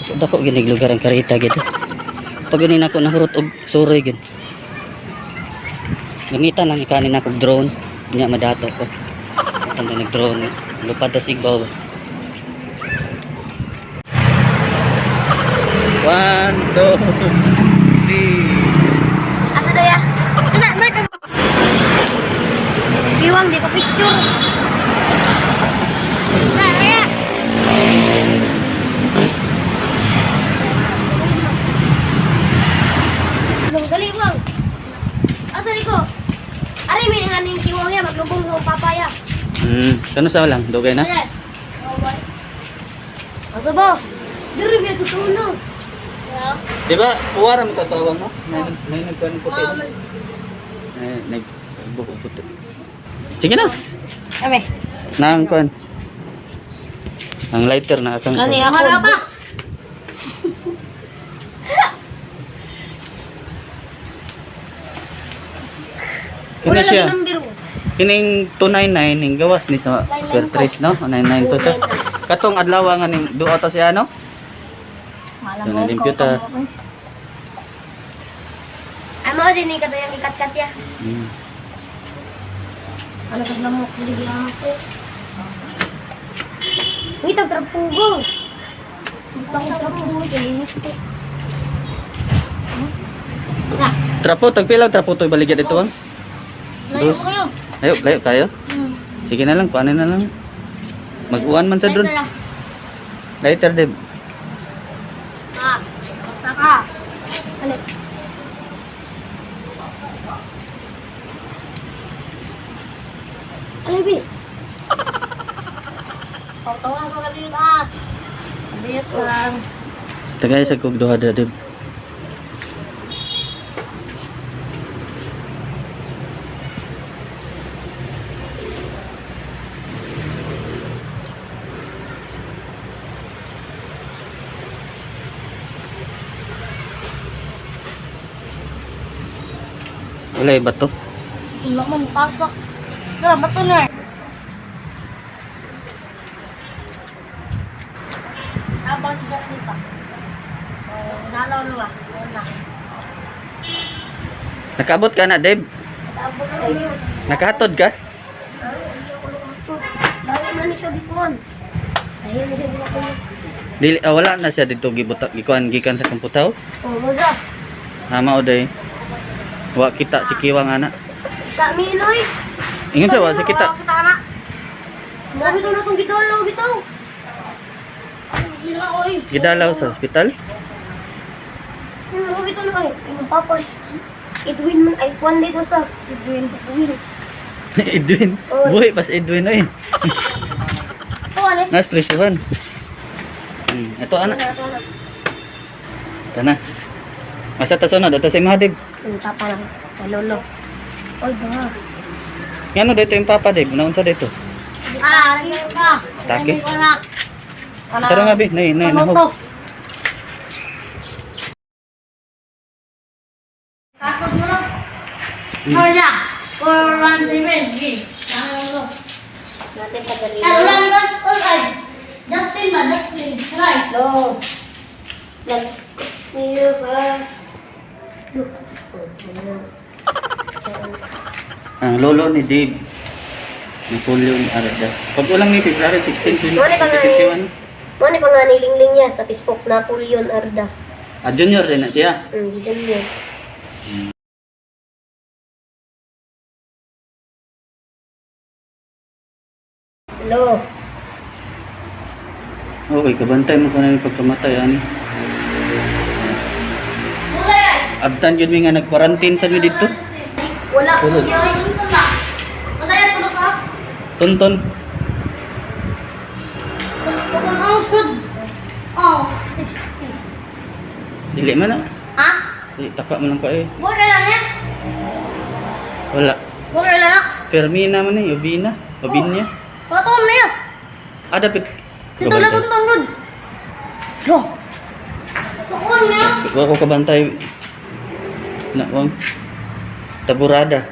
So dako ginig lugar ang karita gid. Pag ganin ako nahurot og suroy gid. Gamitan lang ikanin ako drone, nya madato ko. Tanda nag-drone, lupad ta sigbaw. 1, 2, 3. Asa daya? Ana, na. Iwang di ko picture. Kaya. Dali wang. Asa di ko? Ari mi nga ning siwang ya maglubong sa papaya. Kano sa lang, dugay na? Asa ba? Diri mi tutuno. Di ba, puwara mo tatawang mo? May nagkuhan puti. Nagbuko puti. Sige na. Ame. Nang kuhan. Ang lighter na akang Ani ako pa. Kini siya. Kining 299 ning gawas ni sa Swertres no? 99 to sa. Katong adlaw nga ning duo to siya no? Ito na limpyo ta. Amo din ni kadayang ikat-kat ya. Ano sa lamok dili lang ako. Uy, tagtrapugo. Tagtrapugo dili nito. Trapo tagpila trapo to baligya dito ang. Layo kayo. Layo kayo. Sige na lang, kuanin na lang. Mag-uwan man sa drone. Lighter Deb. Basta ka. Ano? Alibi. Tawag ko kanina ka. Abiyat lang. Tagay sa kog duha Deb. Wala iba to. Wala man tapak. Wala bato na. Abang dyan nito. Nalaw luwa. Wala. Nakaabot ka na Deb? Nakaabot kayo. Nakahatod ka? Dahil na ni siya dikon. Dahil na siya dikon. Dili wala na siya dito gibutak gikuan gikan sa komputaw. Oh, moza. Hama oday. Wa kita si Kiwang ana. Kami noy. Ingon sa wa si kita. Dami to na tong gidalaw bitaw. Gila oy. Gidalaw sa ospital. Ano bitaw na oy. Yung papos. Edwin man ay kwan dito sa Edwin. Edwin. Buhay pas Edwin oy. Oh, ano? Nas prisuhan. Ito ana. Kana. Asa ta sunod ato si Mahadib. Yung tapa lang. Malolo. Oy, ba. Ngano dito yung papa Dib? Naon sa dito? Lagi ka. Taki. Wala. Tara nga bi, nay nahog. Takot mo lang. Wala. 417. G. Ano? Natin padali. Ulan. Alright. Justin ba? Justin. Right. No. Niyo ba? Ang lolo ni Dib. Napoleon Arda. Pag ulang ni February 16, 2051. Mo ni panganilingling niya sa Facebook Napoleon Arda. Junior din na siya. Diyan niya. Hello. Okay, kabantay mo ka na yung pagkamatay ani. Abtan yun mi nga nag-quarantine sa mi dito. Wala. Tulog. Mataya tulog ka? Tonton. Pagkang outfit. Oh, 60. Dili man na. Ha? Taka mo lang pa eh. Wala lang yan? Wala. Wala lang? Termina man eh, Ubina. Ubinya. Wala to na yan. Dapat. Dito na tuntong nun. Lo. Sukon niya. Huwag ko kabantay. Wang. Taburada.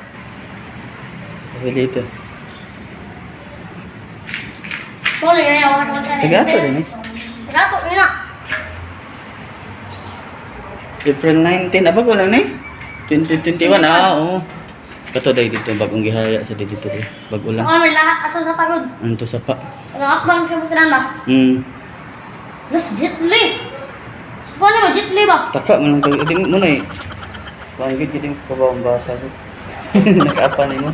Sabi dito. Sorry, ayaw. Tagato din eh. Tagato, yun na. April 19. Apa ko lang ni? 2021 oo. Kato dahil dito bagong gihaya sa dito rin. Bago lang. May lahat aso sa pagod. Anto sa pa. Nangakbang sa butiran ba? Mas jitli. Sekolah ba jitli ba? Taka man lang tayo. Hindi mo na eh. Banggit hindi mo kabawang basa ko. Nakaapa na mo.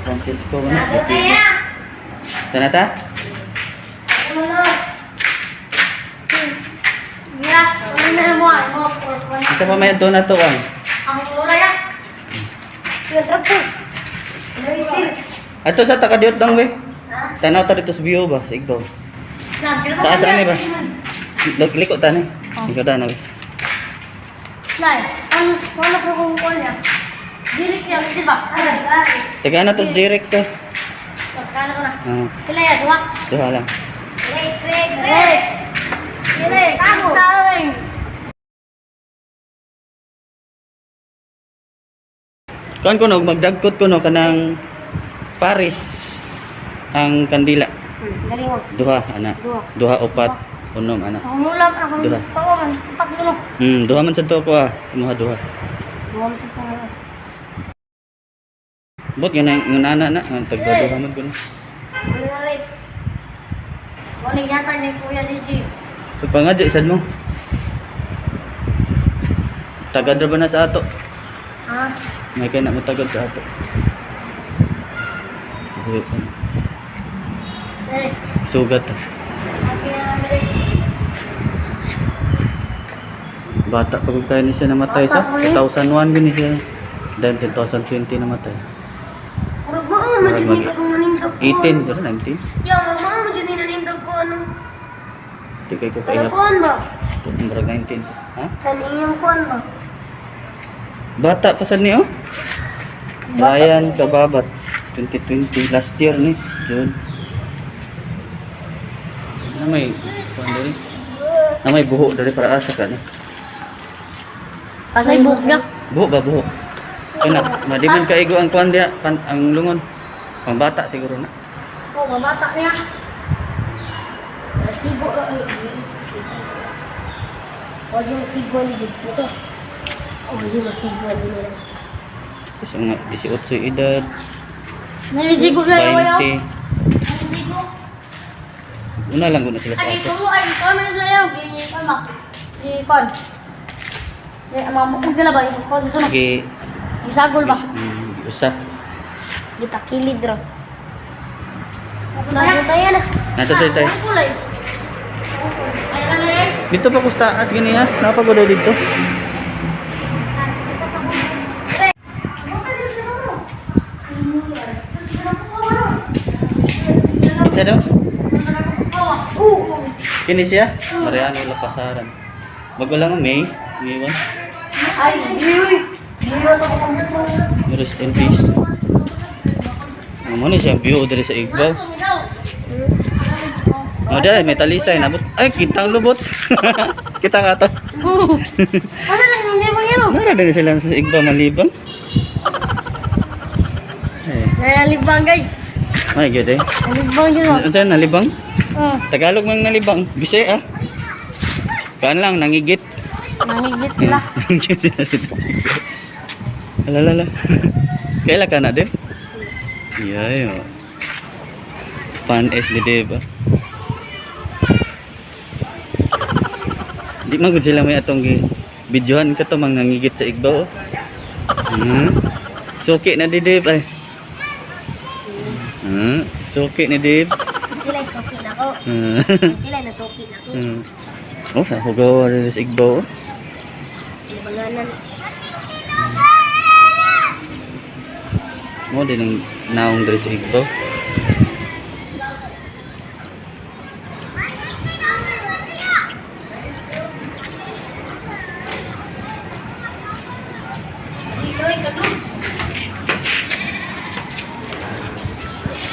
Francisco mo na. Tanata? Ya, ano na mo? Ito pa may doon na to ang. Ang mula ya. Yung trap po. Ato sa takadiot lang be. Tanaw ta dito sa view ba? Sa Igbo. Taas ani ba? Liko ta ni. Ikaw ta na be. Nay, ang wala ko kung kuya. Dilik niya, di ba? Taga na to direct to. Magkano ko na? Sila Ah, ya, dua. duha lang. Greg. Kamu. Kuan ko no magdagkot ko no kanang Paris ang kandila. Dari mo. Duha ana. Duha. Duha upat unom ana. Ang ulam ako. Duha. Pakuman, pagdulo. Duha man sa to ko ah. Imuha duha. Duha sa pangalan. Bot yun yung nana na. Tagduha man ko na. Ano na rin? Kuning yata ni Kuya DJ. Pagpangadya isad mo. Tagad ra ba na sa ato? Ah, May kaya na mo tagad sa ato. eh. Sugat. Okay na rin. Bata pa ko kaya ni siya namatay sa Bata pa rin? 2001 gini siya. Then 2020 namatay. Murag mo ang madyan ka kung nanindog ko. 18 pero 19. Ya, murag mo ang madyan nanindog ko ano. Di kay ko Pero kaya. kuhan ba? Murag 19. Ha? Kaniyang kuhan ba? Bata pa sad niyo. Brian Kababat 2020 last year ni June. Na may kuan diri. Na may buho dari para asa ka ni. Asay buhok niya. Buho ba buho? Kana madibin kaigo ang kuan dia ang lungon. Pang bata siguro na. Oh, mamata niya. Sigo lang. Wajib masigo ni Jud. Wajib masigo ni nila. Kasi nga 18 edad. Nalisigo na yung wala. 20. Una lang guna sila sa Ay, ato. ito mo ay kami na sa'yo. Gini ka ma. Di kon. Di mamukog nila ba? Yung kon. Ito na. Sige. Isagol ba? Usa. Gitakilid ra. Nato tayo na. Nato tayo. Ang kulay. Ay, ano yan? Dito pa kustaas gini ha. Napagodo dito. Isa daw. Kini siya. Mariano Lapasaran. Bago lang ang May. May 1. Ay, uy. Biyo na ko kung Rest in peace. Ano ni siya view dari sa Igbaw. Oh, dahil may talisay nabot. Ay, kitang lubot. Kita ka to. Ano lang hindi mo yun? Nara din sila sa Igbaw malibang. Eh, Nalibang guys. ay gid eh. Nalibang yun. Ano sa'yo, nalibang? Oh. Tagalog mang nalibang. Bisay ah. Kaan lang, nangigit. Nanigit sila. Nangigit sila sa Alalala. Kailan ka na din? Iya, yun. Pan S di diba? Di magod sila may atong videohan ka to mang nangigit sa Igbaw. Suki na di Dave ay. Suki ni Dave. Sila suki na ko. Sila na suki na ko. Oh, sa hugaw rin sa Igbaw. Libanganan. Mo din ang naong diri sa Igbaw.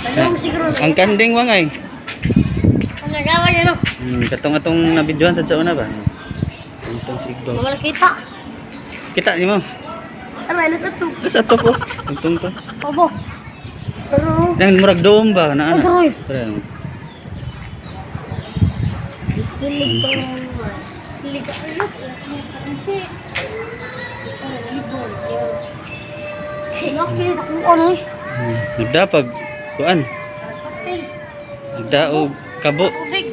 Tanong siguro. Ang kanding wangay. Ang nagawa niya no. Katong atong nabidyohan sa una ba? Itong sa Igbaw. Mga nakita. Kita ni mo. Ano, alas ato. Sa to po. Tungtong to. Obo. Pero, Nang murag doom ba na ana? Agroy. Parang kilig ko. Liga ayos. Laki, akong ano eh. Nagdapag. Kuan. Nagdaog. Kabo. Tubig.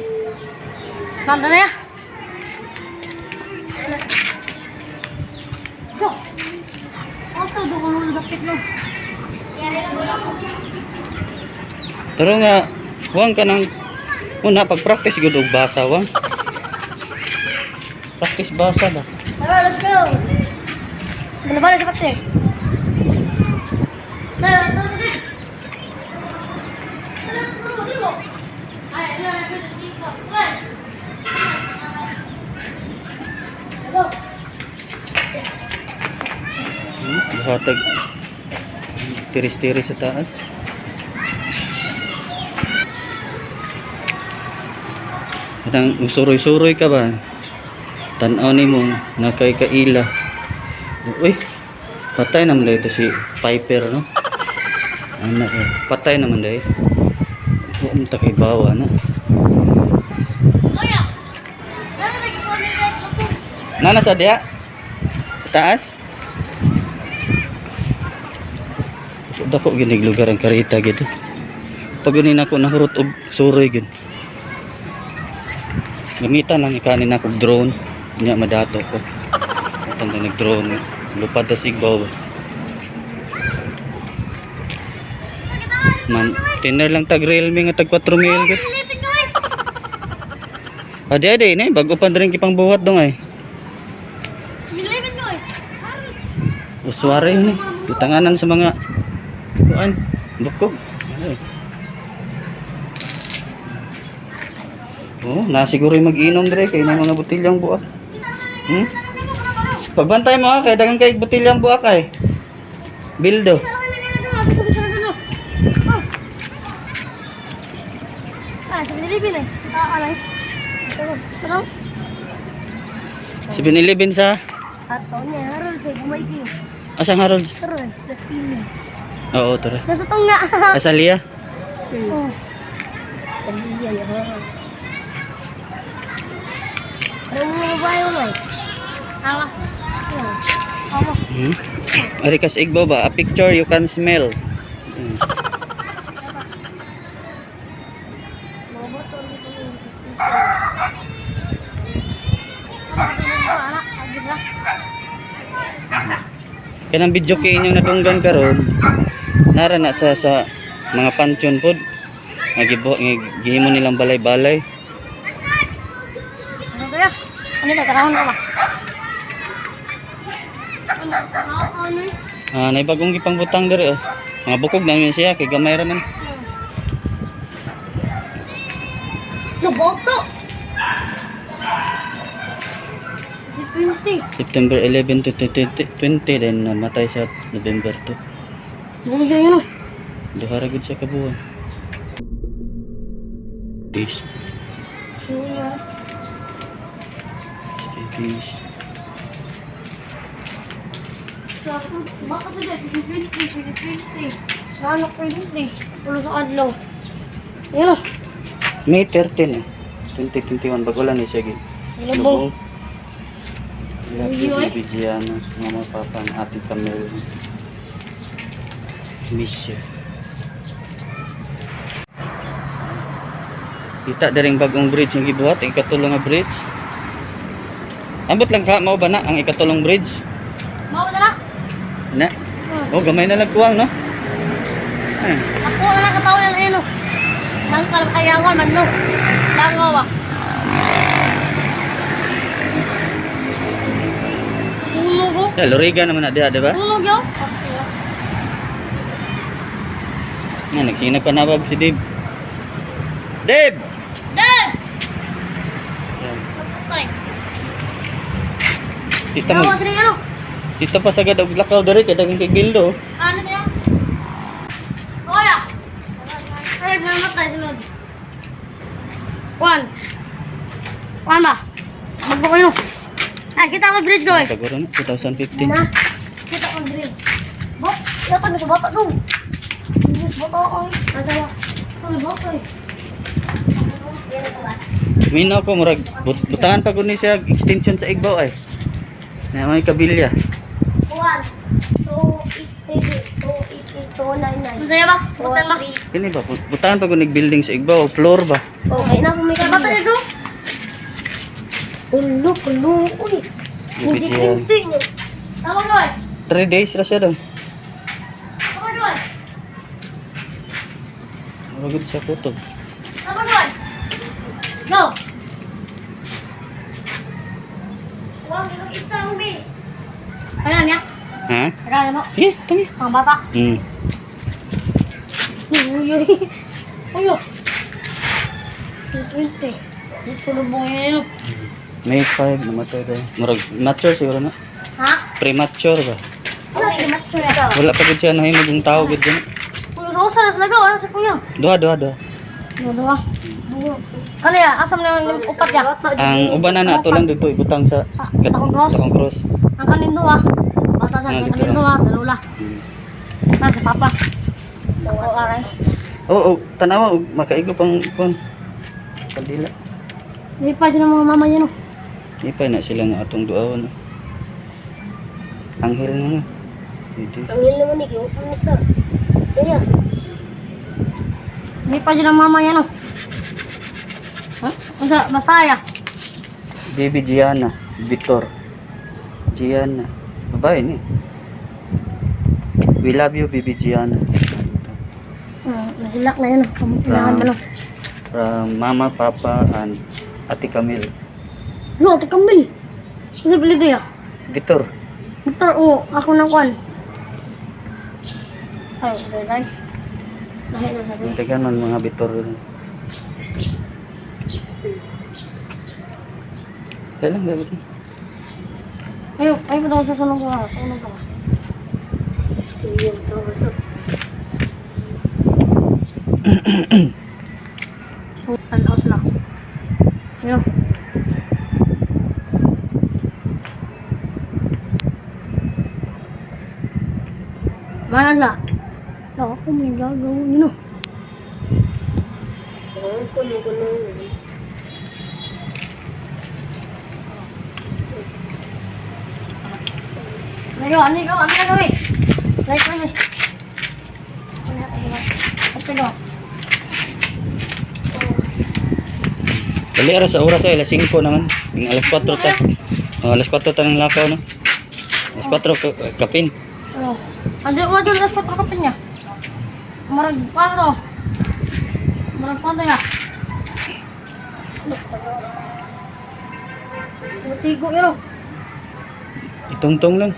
Nanda na ya. Go. Asa do ko nung dapit no. Pero nga, wang ka nang una pag-practice gud og basa wang. Practice basa ba? Tara, let's go. Balik sa pati. Hatag tiris-tiris sa taas. Kadang usuroy-suroy ka ba? Tanaw ni mo na kay kaila. Uy, patay naman daw ito si Piper, no? Anak eh. Patay naman daw eh. Huwag kay bawa, no? Nana sa diya? Taas? Dako ginig lugar ang karita gitu. Pag unin ako nahurot og suroy gid. Gamitan lang ikanin ako drone. Nya madato ko. Tanda nag-drone. Lupad ta sigbaw. Man, tiner lang tag realme nga tag 4,000 gid. Ade ni bago pa rin kipang buhat dong ay. Uswari ni. Kitanganan sa mga kuan bukog. Ay. Oh, na siguro mag-inom dire kay na mga botilyang buak. Pagbantay mo kay dagang kay botilyang buak ay. Bildo. Sinilibin eh. Alay. Ano? 7-Eleven sa Ato niya, Harold, say gumayki. asang Harold? Harold, das pili. Oo, tara. Nasa tunga. Asalia? Oh. Sabiya ya, Harold. Ano mo babae mo eh? Hawa. Hawa. Ari kas igbo ba? A picture you can smell. Kanang video kay inyong natunggan karon nara na sa mga pansyon pod gihimo nilang balay-balay. Ano kaya? Ano na karon ka ba? Ano? Naibagong gipang butang diri oh. Mga bukog na yun siya kay gamay ra man. Naboto. 20. September 11 to 20 then namatay sa November 2. Ano kayo? Duha ra gud siya ka buwan. Peace. Peace. Baka sa dati, 20. Ano ko yun eh? Ulo sa adlaw. Yan o. May 13 eh. 2021 bago lang ni siya gid. Lubong. Lapit Bibigiana, mama papa ng ate Camille. Miss you. Kita daring bagong bridge yung gibuhat, ikatulong nga bridge. Ambot lang ka, mao ba na ang ikatulong bridge? Mau na. Na? Oh, gamay na lang kuwang, no? Ay. Ako ang nakatawa ng ino. Nang kalkayangan man no. Langaw ah. Sunog ko. Yeah, Loriga naman na diha, di ba? Sunog yun. Nga, nagsinag panawag si Dave. Dave! Dad! Yan. Tay. Tita Tawa mo, din ano? tita pa sagad og lakaw diri kay dagang kay Bildo. Ano niya? Oya. Ay, mamatay sunod. One ba? Magbo kayo. Ay, kita ko bridge ko eh. Siguro na 2015. Na. Kita ko bridge. Bot, yata na sa bata dong. Yes, bata ko. Nasa ba? Ano bata eh? Minaw ko murag butahan pa gud ni siya extension sa igbaw ay. Na may kabilya. 1, 2, 8, 7, 2, 8, 8, 2, 9, 9. Masaya ba? Butan ba? Kini ba butahan pa gud ni building sa igbaw, floor ba? Okay na kung may kabata nito. Pulo. Uy. Hindi kinting. Tawag doon. 3 days ra siya doon. Tawag doon. Magud siya kutob. Tawag doon. Go. Wag mo isang bi. Ano niya? Ha? Ano mo? Tangi. Ang bata. Hmm. Uy. Uy. 20. Dito lubong yan. May 5 namatay daw. Murag mature siguro na. Ha? Premature ba? Okay, mature ka. Wala pa gud siya nahimog ng tao gud din. Uy, sa usa na lagaw. Ano sa kuya? Duha. Dua. Kali asam na yung upat ya. Ang uban na nato lang dito ibutang sa Takong cross. Takong cross. Ang kanin dua. Bata sa Ah, kanin dito dua. Lula. Hmm. Na sa papa. Oo, aray. Oo, tanawa makaigo pang kon. Kandila. Hindi pa dyan ang mga mama yan. Di pa na sila nga atong duawan. Anghel nga. Dito. Ang hil naman ni Kiyo. Ang isa. Kaya. Hindi pa dyan ang mama yan. Ang sa Masaya. Baby Gianna, Victor. Gianna. Babae ni. We love you, Baby Gianna. Nasilak na yun. Kailangan ba lang. From Mama, Papa, and Ate Camille. No, Ate Camille. Kasi pili ya. Victor. Victor, ako na kwan. Ay, dahil. Dahil na sabi. Tegan man mga Victor. Kailan gagawin? Ay, ba't ako sa sunong ko? Sunong ko. Hindi yung tawasok. Ano sila? Yo. Mana sila? Ako may gagawin yun. Kuno. Ano na gawin? Like kami. Ano? Dali ara sa oras ay alas 5 naman. Yung alas 4 ta. Alas 4 ta ng lakaw no. Alas 4 kapin. Oh. Andiyan mo dyan, las 4 kapin niya. Marag, paano? Marag paano ya? Masigo yun. Itungtong lang.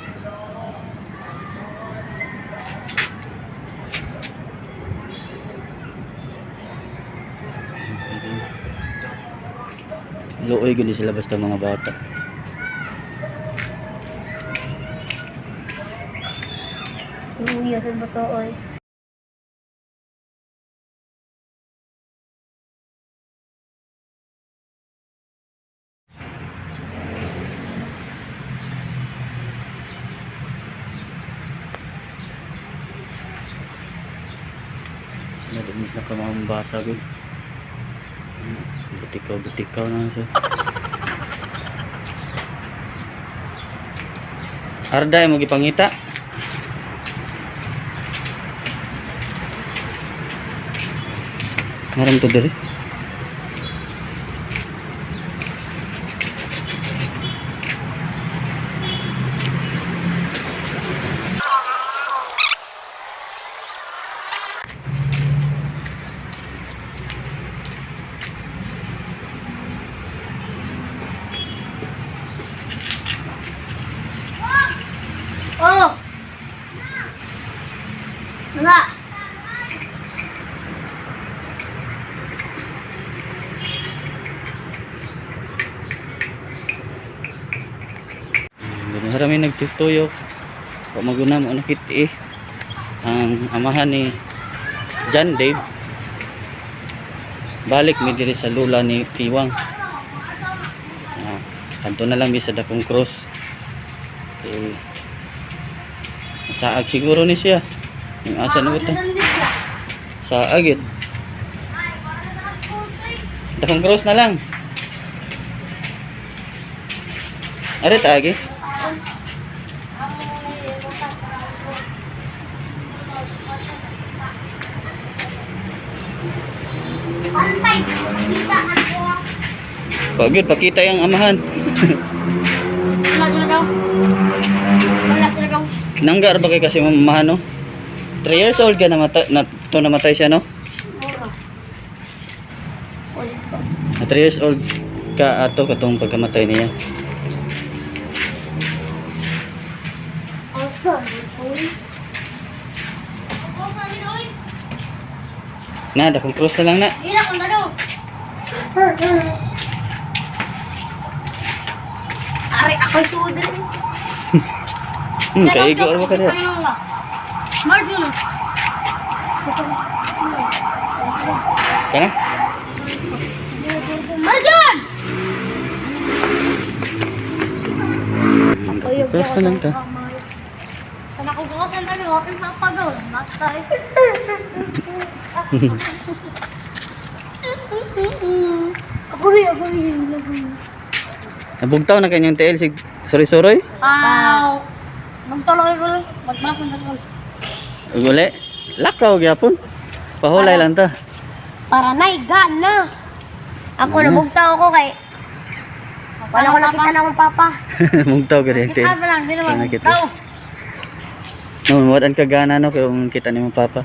Looy gani sila basta mga bata. Uy, sa bato oy. Nalimis na kamambasa gud. Butikaw na siya. Arday mo gipangita. Ngaram to diri. Oh! Wala! Marami nagtutuyok. Pamaguna mo nakit ang amahan ni John Dave. Balik mi diri sa lula ni Tiwang. Kanto na lang mi sa dakong cross. Okay. Saag siguro ni siya. Yung asa na ito. Saag yun. Dakong cross na lang. Ari taagi. Pantay, kita ako. Pagid pakita yung amahan. Wala talaga. Wala talaga. Nanggar ba kay kasi mamahan no? 3 years old ka namatay siya no? Na 3 years old ka ato katong pagkamatay niya. Na, dakong cross na lang na. Ila kung ano. Ari, ako suod rin. Kaigo or ba ka rin? Marjun. Kana? Marjun! Cross na lang ka. Sana ko bukasan tayo, aking sapagaw. Basta eh. Agoy. Nabugtaw na kanyang TL si Suri-Suroy? Magtulog ko. Magmasan tayo. Uguli? Lakaw gyapon. Pahulay lang ta. Para naigan na. Ako nabugtaw ako kay wala ko nakita na akong papa. Mugtaw ka rin. Kita pa lang, di naman Nakita. bugtaw. No, watan ka gana no kaya kung kita ni mong papa.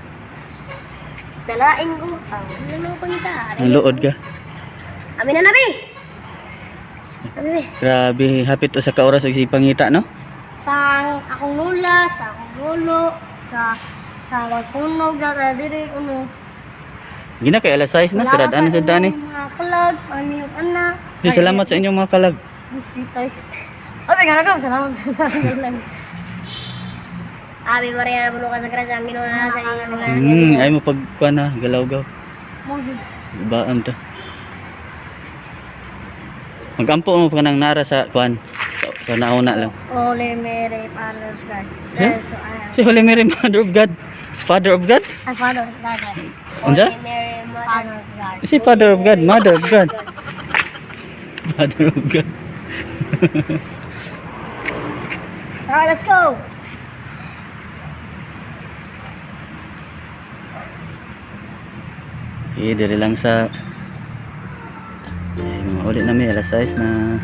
Dalaing ko. Ano naman ko nita? Ang luod ka. Amin na nabi. Nabi. Grabe, hapit to sa kaoras og sipangita no? Sa akong lula, sa akong lolo, sa magsunog na kaya diri ano. Gina kay alas 6 na sirad ano sa dani. Mga kalag, ano yung anak. Di salamat sa inyong mga kalag. Biskitay. Abi nga nagam, salamat sa dalan. Abi Maria na bulo ka sa grasa, ang ginawa na sa inyo. Ay mo pagkuan na galaw-gaw. Mojud. Baan to. Magampo mo pa nang nara sa kuan. Sa nauna lang. Ole Mary Palos God. Huh? Si Holy Mary Mother of God. Father of God? Ay, Father of God. Unsa? Holy Mary Mother of God. Si Father of God, Mother of God. Mother of God. Alright, let's go. Dire lang sa ulit na may alas 6 na